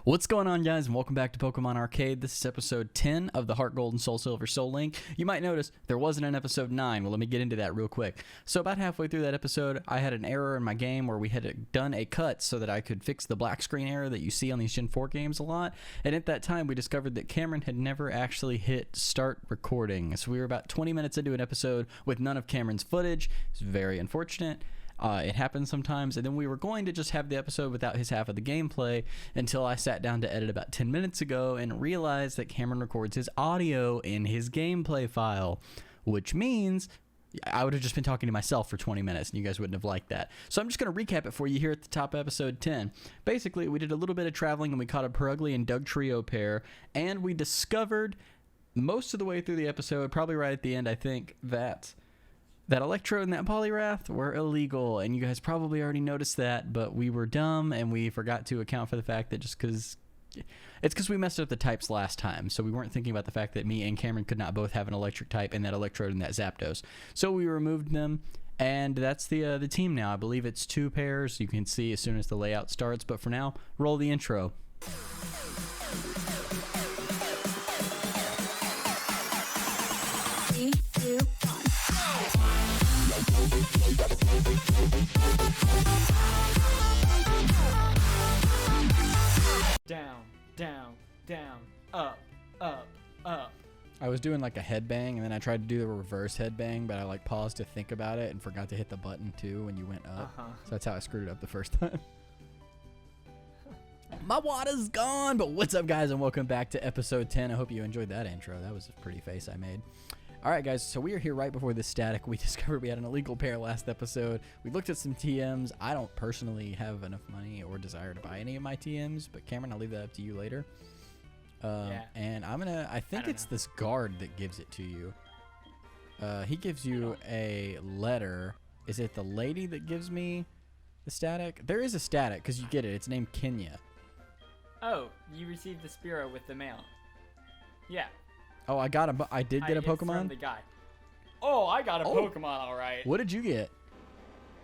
What's going on, guys, and welcome back to Pokemon Arcade. This is episode 10 of the Heart Gold and Soul Silver Soul Link. You might notice there wasn't an episode 9. Well, let me get into that real quick. So about halfway through that episode, I had an error in my game where we had done a cut so that I could fix the black screen error that you see on these Gen 4 games a lot. And at that time, we discovered that Cameron had never actually hit start recording. So we were about 20 minutes into an episode with none of Cameron's footage. It's very unfortunate. It happens sometimes, and then we were going to just have the episode without his half of the gameplay until I sat down to edit about 10 minutes ago and realized that Cameron records his audio in his gameplay file, which means I would have just been talking to myself for 20 minutes, and you guys wouldn't have liked that. So I'm just going to recap it for you here at the top of episode 10. Basically, we did a little bit of traveling, and we caught a Perugly and Doug trio pair, and we discovered most of the way through the episode, probably right at the end, I think, that Electrode and that Poliwrath were illegal, and you guys probably already noticed that, but we were dumb, and we forgot to account for the fact that just because we messed up the types last time, so we weren't thinking about the fact that me and Cameron could not both have an electric type and that Electrode and that Zapdos. So we removed them, and that's the team now. I believe it's 2 pairs. You can see as soon as the layout starts, but for now, roll the intro. Down, down, down, up, up, up. I was doing like a headbang, and then I tried to do the reverse headbang, but I like paused to think about it and forgot to hit the button too when you went up. So that's how I screwed it up the first time. My water's gone, but what's up, guys, and welcome back to episode 10. I hope you enjoyed that intro. That was a pretty face I made. All right, guys, so we are here right before this static. We discovered we had an illegal pair last episode. We looked at some TMs. I don't personally have enough money or desire to buy any of my TMs, but Cameron, I'll leave that up to you later. Yeah. And I think it's this guard that gives it to you. He gives you a letter. Is it the lady that gives me the static? There is a static, because you get it. It's named Kenya. Oh, you received the Spearow with the mail. Yeah. Oh, I got a. I did get a Pokemon. From the guy. Oh, I got a Pokemon, all right. What did you get?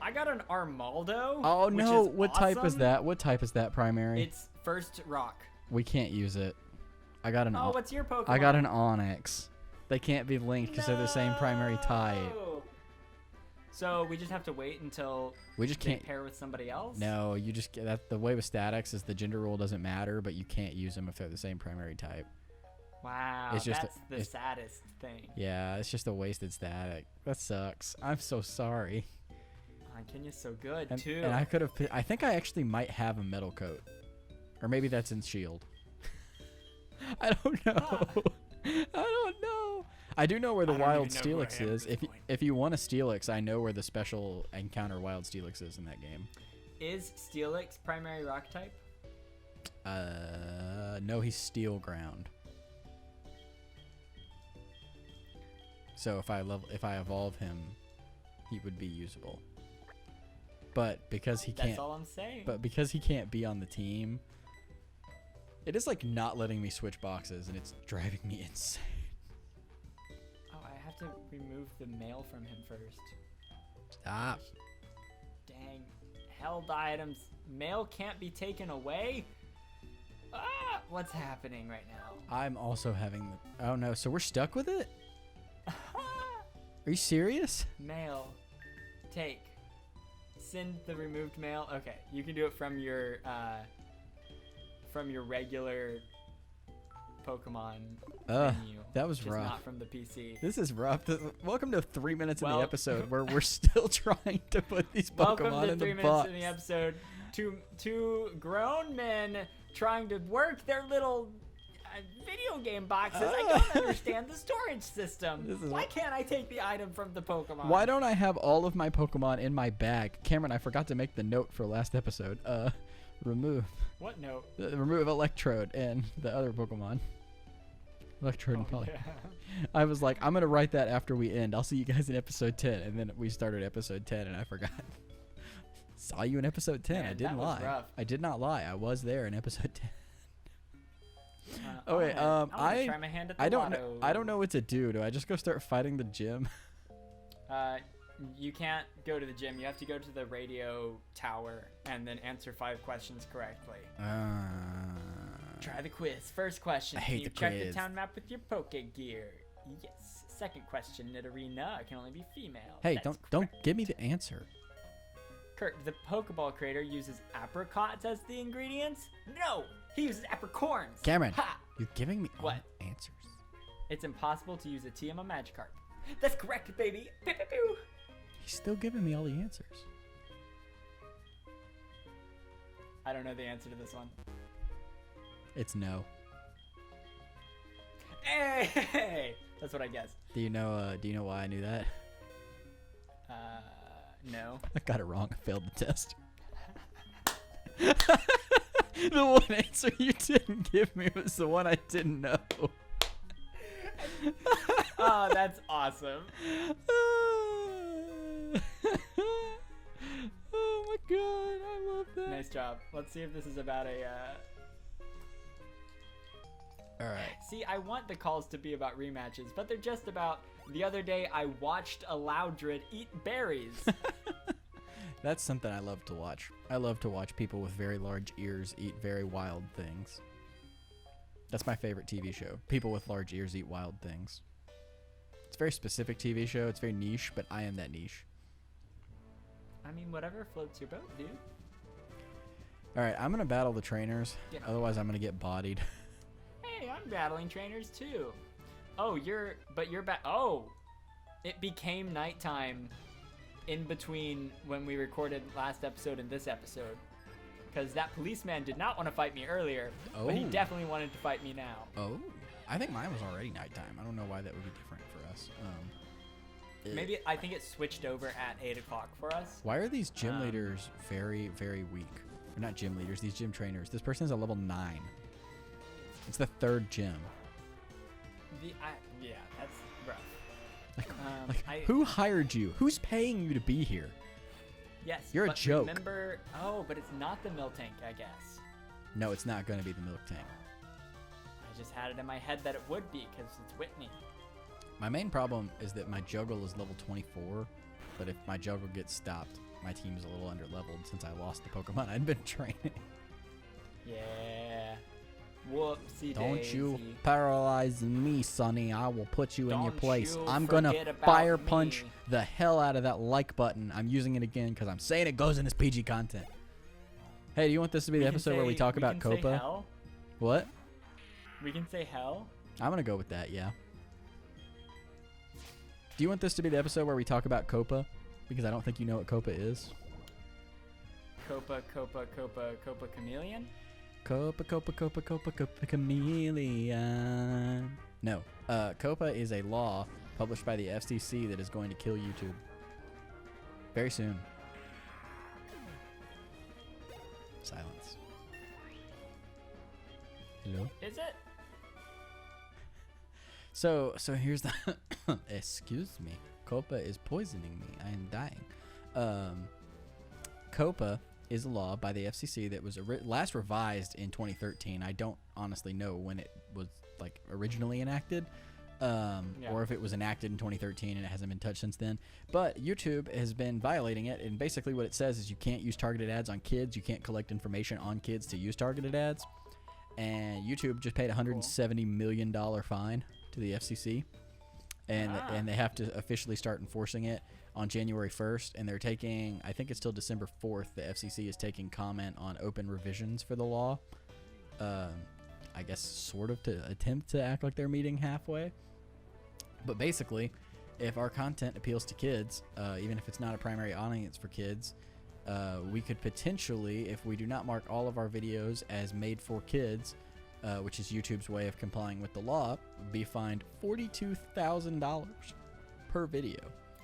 I got an Armaldo. Oh no! What awesome. type is that? What type is that? Primary. It's first rock. We can't use it. I got an. Oh, what's your Pokemon? I got an Onyx. They can't be linked because they're the same primary type. So we just have to wait until we just can't pair with somebody else. No, you just get that. The way with statics is the gender role doesn't matter, but you can't use them if they're the same primary type. Wow, it's just that's the saddest thing. Yeah, it's just a wasted static. That sucks. I'm so sorry. Kenya's so good too. And I could have. I think I actually might have a metal coat, or maybe that's in Shield. I don't know. I don't know. I do know where the wild Steelix is. If you want a Steelix, I know where the special encounter wild Steelix is in that game. Is Steelix primary rock type? No, he's Steel Ground. So if I evolve him, he would be usable. But because he can't, that's all I'm saying. But because he can't be on the team, it is like not letting me switch boxes, and it's driving me insane. Oh, I have to remove the mail from him first. Stop. Dang. Held items. Mail can't be taken away? Ah! What's happening right now? I'm also having the... Oh, no. So we're stuck with it? Are you serious? Mail. Take. Send the removed mail. Okay, you can do it from your regular Pokemon menu. That was rough. Not from the PC. This is rough. Welcome to 3 minutes in the episode where we're still trying to put these Pokemon in the box. Welcome to 3 minutes in the episode. Two grown men trying to work their little video game boxes. I don't understand the storage system. Why can't I take the item from the Pokemon? Why don't I have all of my Pokemon in my bag? Cameron, I forgot to make the note for last episode. Remove. What note? Remove Electrode and the other Pokemon. Electrode and Poly. Yeah. I was like, I'm going to write that after we end. I'll see you guys in episode 10. And then we started episode 10 and I forgot. Saw you in episode 10. Man, I didn't lie. Rough. I did not lie. I was there in episode 10. Okay, I don't know what to do. Do I just go start fighting the gym? You can't go to the gym. You have to go to the radio tower and then answer 5 questions correctly. try the quiz. First question. I hate you the check quiz. the town map with your Poke gear? Yes. Second question. Knit arena can only be female. Hey, That's don't correct. give me the answer. Kurt, the Pokeball creator uses apricots as the ingredients? No! He uses apricorns! Cameron, Ha! you're giving me all What? the answers. It's impossible to use a TM on Magikarp. That's correct, baby! Pew, pew, pew. He's still giving me all the answers. I don't know the answer to this one. It's no. Hey! That's what I guessed. Do you know why I knew that? No. I got it wrong. I failed the test. The one answer you didn't give me was the one I didn't know. Oh, that's awesome. Oh my god, I love that. Nice job. Let's see if this is about a, Alright. See, I want the calls to be about rematches, but they're just about, the other day I watched a Loudred eat berries. That's something I love to watch. I love to watch people with very large ears eat very wild things. That's my favorite TV show. People with large ears eat wild things. It's a very specific TV show. It's very niche, but I am that niche. I mean, whatever floats your boat, dude. Alright, I'm going to battle the trainers. Yeah. Otherwise, I'm going to get bodied. Hey, I'm battling trainers too. Oh, you're back. Oh, it became nighttime in between when we recorded last episode and this episode. Because that policeman did not want to fight me earlier, but he Oh. definitely wanted to fight me now. Oh, I think mine was already nighttime. I don't know why that would be different for us. Maybe I think it switched over at 8 o'clock for us. Why are these gym leaders very, very weak? They're not gym leaders, these gym trainers. This person is a level 9. It's the 3rd gym. Yeah, that's rough. Who hired you? Who's paying you to be here? Yes, You're a but joke. Remember, but it's not the mill tank, I guess. No, it's not going to be the milk tank. I just had it in my head that it would be because it's Whitney. My main problem is that my juggle is level 24, but if my juggle gets stopped, my team is a little under-leveled since I lost the Pokemon I'd been training. Yeah. Whoopsie Don't you daisy. paralyze me, Sonny. I will put you in your Don't place. you I'm going to forget about fire punch me. the hell out of that like button. I'm using it again because I'm saying it goes in this PG content. Hey, do you want this to be the episode where we talk about can say Copa? hell. What? We can say hell. I'm going to go with that, yeah. Do you want this to be the episode where we talk about Copa? Because I don't think you know what Copa is. Copa chameleon? Copa chameleon. No. Copa is a law published by the FCC that is going to kill YouTube. Very soon. Silence. Hello? Is it? So here's the... Excuse me. Copa is poisoning me. I am dying. Copa is a law by the FCC that was last revised in 2013. I don't honestly know when it was like originally enacted, or if it was enacted in 2013 and it hasn't been touched since then. But YouTube has been violating it, and basically what it says is you can't use targeted ads on kids. You can't collect information on kids to use targeted ads. And YouTube just paid a $170 million fine to the FCC, and they have to officially start enforcing it on January 1st, and they're taking, I think it's till December 4th, the FCC is taking comment on open revisions for the law. I guess sort of to attempt to act like they're meeting halfway. But basically, if our content appeals to kids, even if it's not a primary audience for kids, we could potentially, if we do not mark all of our videos as made for kids, which is YouTube's way of complying with the law, be fined $42,000 per video.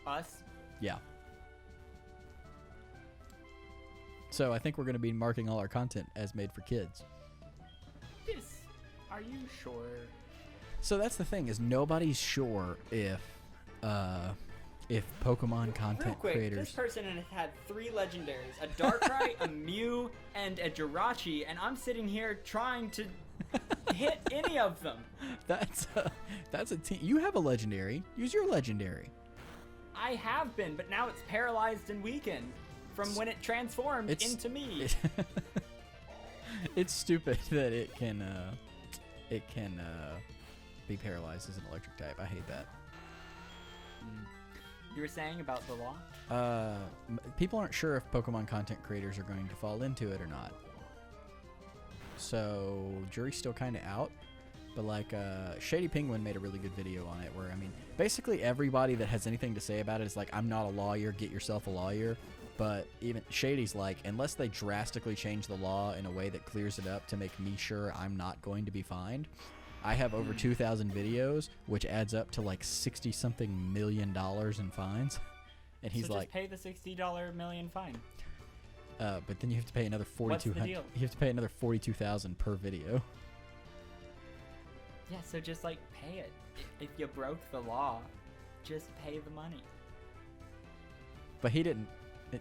Us? Yeah. So I think we're going to be marking all our content as made for kids. Yes. Are you sure? So that's the thing, is nobody's sure if Pokemon content Real quick, creators... this person has had 3 legendaries, a Darkrai, a Mew, and a Jirachi, and I'm sitting here trying to hit any of them. That's a team. You have a legendary. Use your legendary. I have been, but now it's paralyzed and weakened from when it transformed into me. It's stupid that it can be paralyzed as an electric type. I hate that. You were saying about the law? People aren't sure if Pokemon content creators are going to fall into it or not. So jury's still kind of out. But like Shady Penguin made a really good video on it where, I mean, basically everybody that has anything to say about it is like, I'm not a lawyer, get yourself a lawyer. But even Shady's like, unless they drastically change the law in a way that clears it up to make me sure I'm not going to be fined, I have over 2,000 videos, which adds up to like $60-something million in fines. And he's so like, just pay the $60 million fine. but then you have to pay another What's the $4,200. deal? You have to pay another $42,000 per video. Yeah, so just like pay it. If you broke the law, just pay the money. But he didn't. I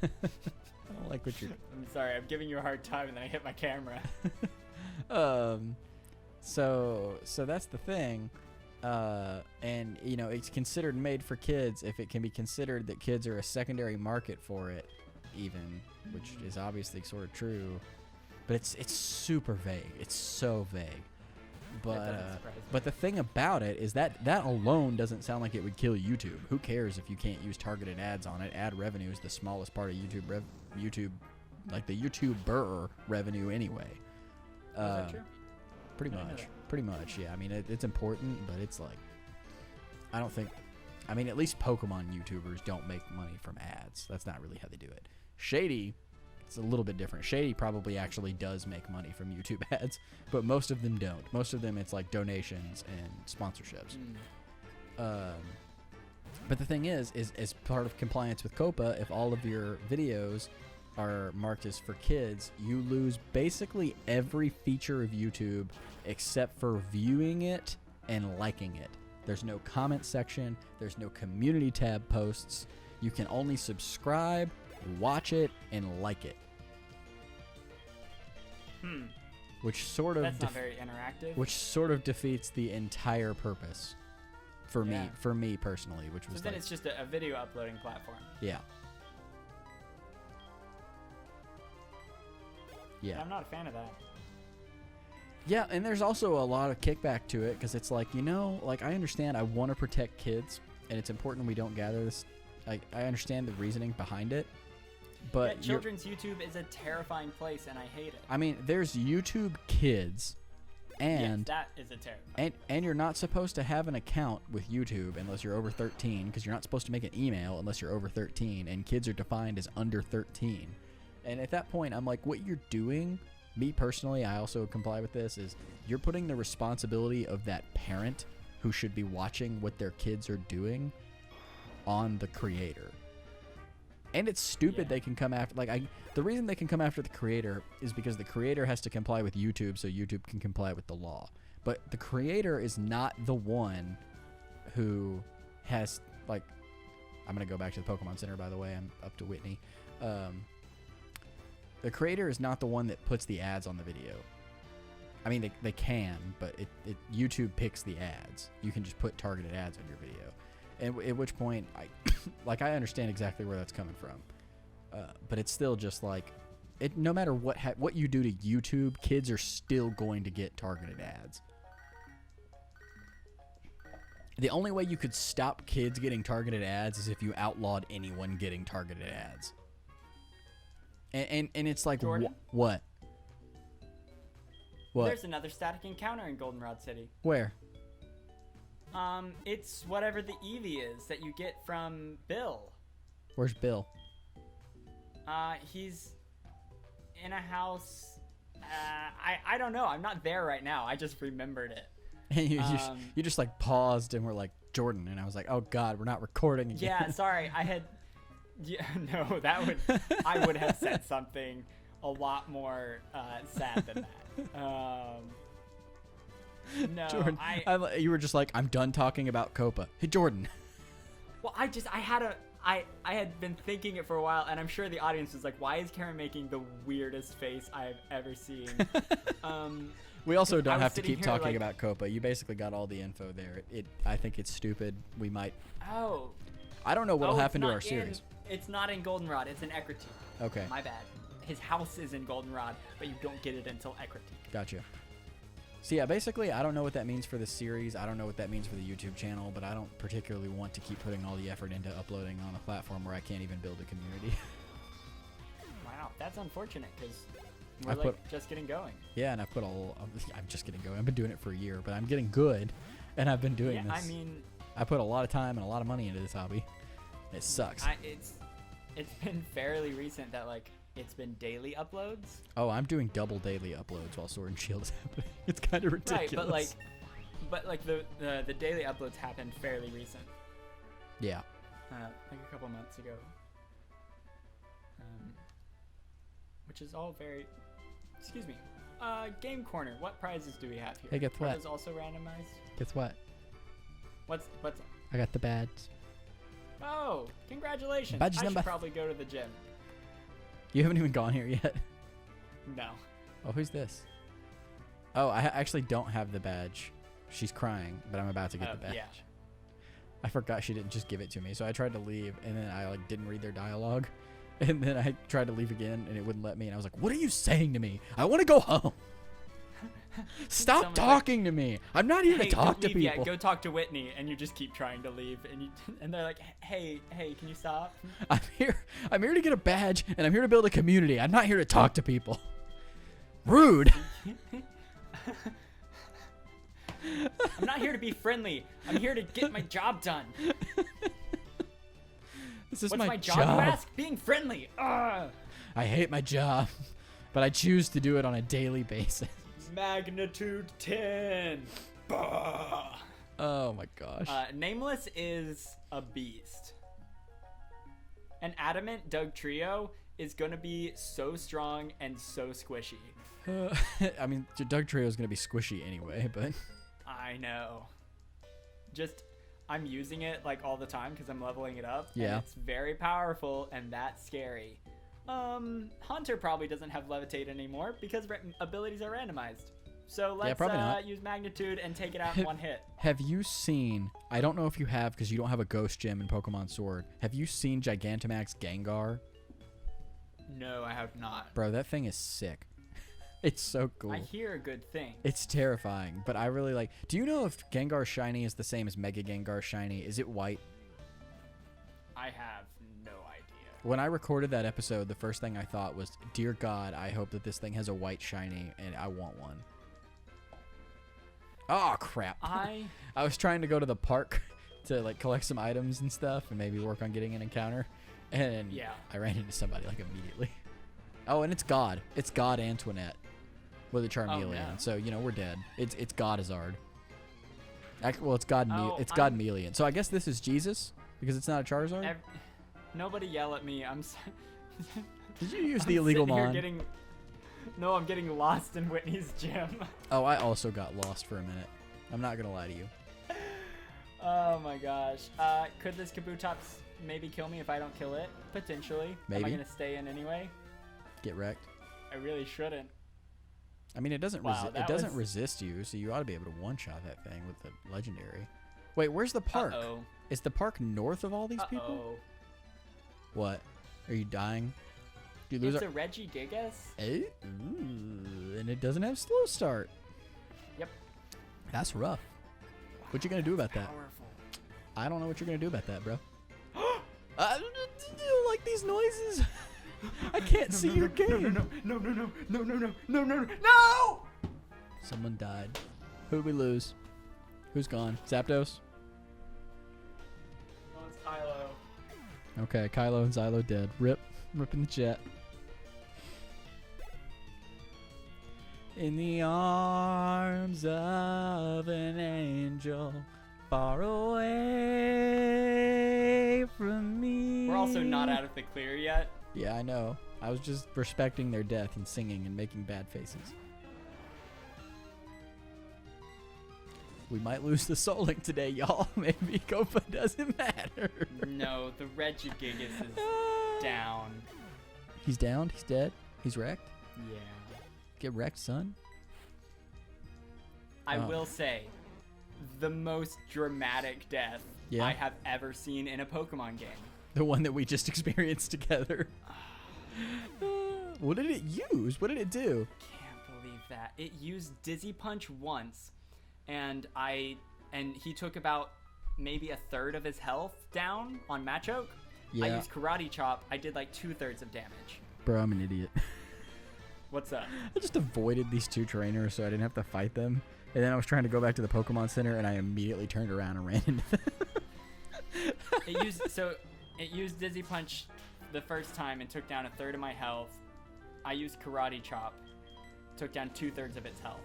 don't like what you're. I'm sorry, I'm giving you a hard time, and then I hit my camera. So that's the thing. And you know, it's considered made for kids if it can be considered that kids are a secondary market for it, even, which is obviously sort of true. But it's super vague. It's so vague. But the thing about it is that alone doesn't sound like it would kill YouTube. Who cares if you can't use targeted ads on it? Ad revenue is the smallest part of YouTube, like the YouTuber revenue anyway. Is that true? Pretty much, yeah. I mean, it's important, but it's like, I don't think, I mean, at least Pokemon YouTubers don't make money from ads. That's not really how they do it. Shady, it's a little bit different. Shady probably actually does make money from YouTube ads, but most of them don't. Most of them, it's like donations and sponsorships. But the thing is as part of compliance with COPPA, if all of your videos are marked as for kids, you lose basically every feature of YouTube except for viewing it and liking it. There's no comment section. There's no community tab posts. You can only subscribe, watch it, and like it. Which sort of That's not very interactive. which sort of defeats the entire purpose for me personally, which was So then like, it's just a video uploading platform. yeah. And I'm not a fan of that. Yeah, and there's also a lot of kickback to it because it's like, you know, like I understand I want to protect kids and it's important we don't gather this. I understand the reasoning behind it, but yeah, children's YouTube is a terrifying place and I hate it. I mean, there's YouTube Kids, and yes, that is a terrifying. And you're not supposed to have an account with YouTube unless you're over 13 because you're not supposed to make an email unless you're over 13, and kids are defined as under 13. And at that point, I'm like, what you're doing, me personally, I also comply with this, is you're putting the responsibility of that parent who should be watching what their kids are doing on the creator. And it's stupid they can come after, like, the reason they can come after the creator is because the creator has to comply with YouTube so YouTube can comply with the law. But the creator is not the one who has, like, I'm going to go back to the Pokemon Center, by the way. I'm up to Whitney. The creator is not the one that puts the ads on the video. I mean, they can, but YouTube picks the ads. You can just put targeted ads on your video. And at which point, I understand exactly where that's coming from. But it's still just like, no matter what you do to YouTube, kids are still going to get targeted ads. The only way you could stop kids getting targeted ads is if you outlawed anyone getting targeted ads. And it's like, what? There's another static encounter in Goldenrod City. Where? It's whatever the Eevee is that you get from Bill. Where's Bill? He's in a house. I don't know. I'm not there right now. I just remembered it. And you just like paused and were like, Jordan, and I was like, oh God, we're not recording again. Yeah, sorry. No, I would have said something a lot more sad than that. No, Jordan, you were just like, I'm done talking about COPPA. Hey, Jordan. Well, I had been thinking it for a while, and I'm sure the audience was like, why is Karen making the weirdest face I've ever seen? We also don't have to keep talking like, about COPPA. You basically got all the info there. I think it's stupid. We might. Oh. I don't know what'll happen to our series. It's not in Goldenrod. It's in Ecruteak. Okay. My bad. his house is in Goldenrod, but you don't get it until Ekritik. Gotcha. So yeah, basically, I don't know what that means for the series. I don't know what that means for the YouTube channel, but I don't particularly want to keep putting all the effort into uploading on a platform where I can't even build a community. Wow, that's unfortunate because we're just getting going. Yeah, and I've put I'm just getting going. I've been doing it for a year, but I'm getting good, and I've been doing this. I mean, I put a lot of time and a lot of money into this hobby. It sucks. It's been fairly recent that like it's been daily uploads. Oh, I'm doing double daily uploads while Sword and Shield is happening. It's kind of ridiculous. Right, but like the daily uploads happened fairly recent. Yeah. Like a couple months ago. Which is all very. Excuse me. Game Corner. What prizes do we have here? Hey, guess what? Is also randomized. Guess what? What's? I got the badge. Oh, congratulations! Badge I number. should probably go to the gym. You haven't even gone here yet. No. Oh, who's this? Oh, I actually don't have the badge. She's crying, but I'm about to get the badge. Yeah. I forgot she didn't just give it to me, so I tried to leave, and then I like didn't read their dialogue, and then I tried to leave again, and it wouldn't let me, and I was like, "What are you saying to me? I want to go home. Stop talking to me. I'm not here to talk to people." Yeah, go talk to Whitney, and you just keep trying to leave, and they're like, "Hey, can you stop?" I'm here to get a badge, and I'm here to build a community. I'm not here to talk to people. Rude. I'm not here to be friendly. I'm here to get my job done. This is What's my job, job. you ask? Being friendly. Ugh. I hate my job, but I choose to do it on a daily basis. Magnitude 10. Bah. Oh my gosh. Nameless is a beast. An adamant Doug Trio is going to be so strong and so squishy. I mean, Doug Trio is going to be squishy anyway, but... I know. Just, I'm using it like all the time because I'm leveling it up. Yeah. And it's very powerful and that's scary. Hunter probably doesn't have Levitate anymore because abilities are randomized. So let's use Magnitude and take it out in one hit. Have you seen... I don't know if you have because you don't have a Ghost Gem in Pokemon Sword. Have you seen Gigantamax Gengar? No, I have not. Bro, that thing is sick. It's so cool. I hear a good thing. It's terrifying, but I really like... Do you know if Gengar Shiny is the same as Mega Gengar Shiny? Is it white? I have no idea. When I recorded that episode, the first thing I thought was, dear God, I hope that this thing has a white shiny, and I want one. Oh, crap. I was trying to go to the park to like collect some items and stuff and maybe work on getting an encounter, and I ran into somebody like immediately. Oh, and it's God. It's God Antoinette with a Charmeleon. Oh, no. So, you know, we're dead. It's God Azard. Well, it's God God Melian. So I guess this is Jesus because it's not a Charizard? Nobody yell at me. Did you use the illegal mon? No, I'm getting lost in Whitney's gym. Oh, I also got lost for a minute. I'm not going to lie to you. Oh my gosh. Could this Kabutops maybe kill me if I don't kill it? Potentially. Maybe. Am I going to stay in anyway? Get wrecked. I really shouldn't. I mean, it doesn't resist you, so you ought to be able to one-shot that thing with the legendary. Wait, where's the park? Uh-oh. Is the park north of all these people? What? Are you dying? You lose it's a Regigigas. And it doesn't have slow start. Yep. That's rough. What you gonna do about that? Powerful. I don't know what you're gonna do about that, bro. I don't like these noises. I can't see your game. No! Someone died. Who'd we lose? Who's gone? Zapdos? Oh, it's Kylo. Okay, Kylo and Xylo dead. Rip in the chat. In the arms of an angel, far away from me. We're also not out of the clear yet. Yeah, I know. I was just respecting their death and singing and making bad faces. We might lose the Soul Link today, y'all. Maybe Copa doesn't matter. No, the Regigigas is down. He's down? He's dead? He's wrecked? Yeah. Get wrecked, son. I will say, the most dramatic death I have ever seen in a Pokemon game. The one that we just experienced together. What did it use? What did it do? Can't believe that. It used Dizzy Punch once, and he took about maybe a third of his health down on Machoke. Yeah. I used Karate Chop. I did like 2/3 of damage. Bro, I'm an idiot. What's up? I just avoided these two trainers so I didn't have to fight them. And then I was trying to go back to the Pokemon Center, and I immediately turned around and ran into them. It used Dizzy Punch the first time and took down a third of my health. I used Karate Chop, took down 2/3 of its health.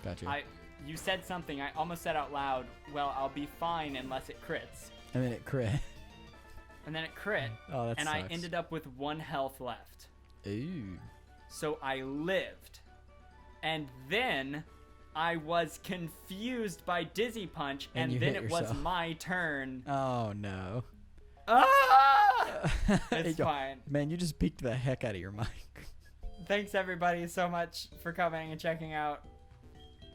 Gotcha. You said something. I almost said out loud, well, I'll be fine unless it crits. And then it crit. And then it crit. Oh, that and sucks. I ended up with 1 health left. Ooh. So I lived. And then I was confused by Dizzy Punch, and then it was my turn. Oh, no. Ah! It's fine. Man, you just peeked the heck out of your mic. Thanks, everybody, so much for coming and checking out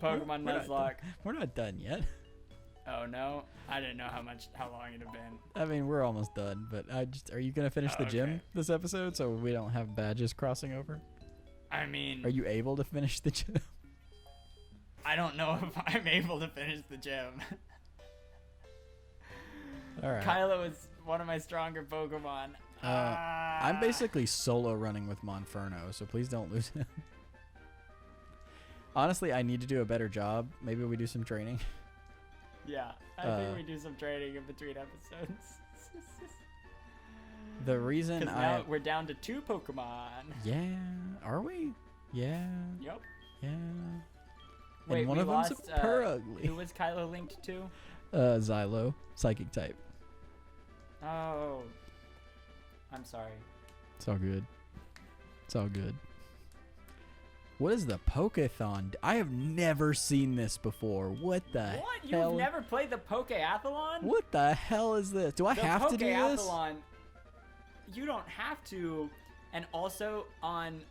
Pokemon Nuzlocke. We're not done yet. Oh, no? I didn't know how long it had been. I mean, we're almost done, but are you going to finish the gym this episode so we don't have badges crossing over? I mean... Are you able to finish the gym? I don't know if I'm able to finish the gym. All right. Kylo is one of my stronger Pokemon. I'm basically solo running with Monferno, so please don't lose him. Honestly, I need to do a better job. Maybe we do some training. Yeah, I think we do some training in between episodes. The reason now we're down to 2 Pokemon. Yeah, are we? Yeah. Yep. Yeah. Wait, and one of them's Purugly. Who was Kylo linked to? Xylo, Psychic type. Oh. I'm sorry. It's all good. It's all good. What is the Pokeathon? I have never seen this before. What the hell? You've never played the Pokeathlon? What the hell is this? Do I have to do this? Pokeathlon, you don't have to. And also on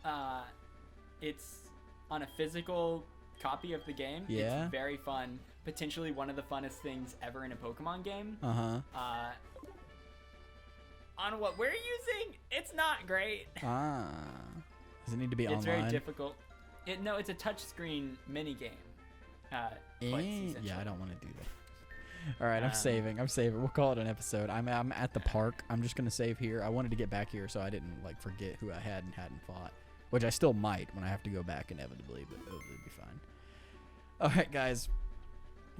it's on a physical copy of the game. Yeah. It's very fun. Potentially one of the funnest things ever in a Pokemon game. Uh-huh. On what we're using, it's not great. Ah. Does it need to be online? It's very difficult. No, it's a touchscreen mini game. Yeah, I don't want to do that. All right, I'm saving. We'll call it an episode. I'm at the park. I'm just gonna save here. I wanted to get back here so I didn't forget who I had and hadn't fought, which I still might when I have to go back inevitably, but it'll be fine. All right, guys.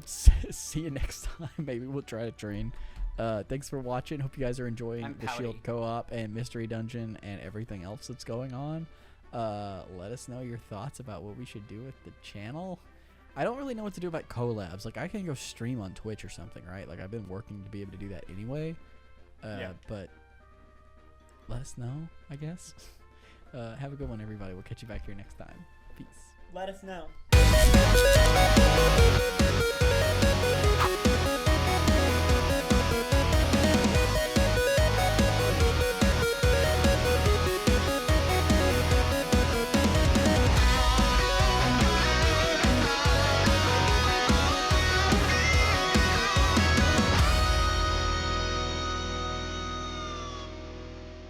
See you next time. Maybe we'll try to train. Thanks for watching. Hope you guys are enjoying the Shield Co-op and Mystery Dungeon and everything else that's going on. Let us know your thoughts about what we should do with the channel. I don't really know what to do about collabs. I can go stream on Twitch or something, right? I've been working to be able to do that anyway. But let us know, I guess. Have a good one, everybody. We'll catch you back here next time. Peace. Let us know.